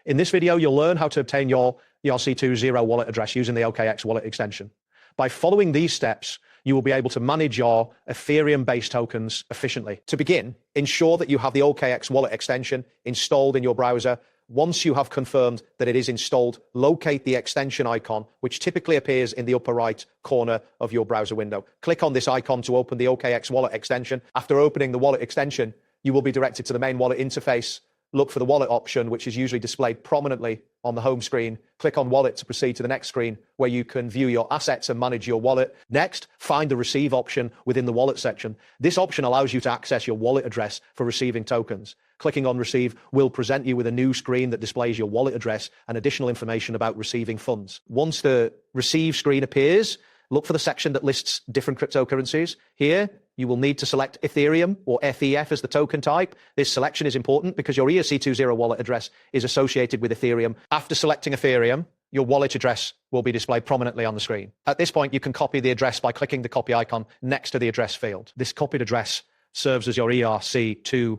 In this video, you'll learn how to obtain your ERC20 wallet address using the OKX wallet extension. By following these steps, you will be able to manage your Ethereum-based tokens efficiently. To begin, ensure that you have the OKX wallet extension installed in your browser. Once you have confirmed that it is installed, locate the extension icon, which typically appears in the upper right corner of your browser window. Click on this icon to open the OKX wallet extension. After opening the wallet extension, you will be directed to the main wallet interface. Look for the wallet option, which is usually displayed prominently on the home screen. Click on wallet to proceed to the next screen where you can view your assets and manage your wallet. Next, find the receive option within the wallet section. This option allows you to access your wallet address for receiving tokens. Clicking on receive will present you with a new screen that displays your wallet address and additional information about receiving funds. Once the receive screen appears, look for the section that lists different cryptocurrencies. Here, you will need to select Ethereum or FEF as the token type. This selection is important because your ERC20 wallet address is associated with Ethereum. After selecting Ethereum, your wallet address will be displayed prominently on the screen. At this point, you can copy the address by clicking the copy icon next to the address field. This copied address serves as your ERC20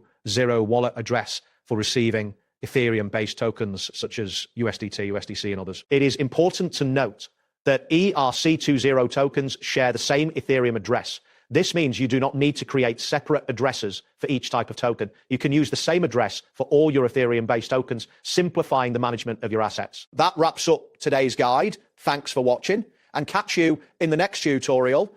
wallet address for receiving Ethereum-based tokens such as USDT, USDC, and others. It is important to note that ERC20 tokens share the same Ethereum address. This means you do not need to create separate addresses for each type of token. You can use the same address for all your Ethereum-based tokens, simplifying the management of your assets. That wraps up today's guide. Thanks for watching, and catch you in the next tutorial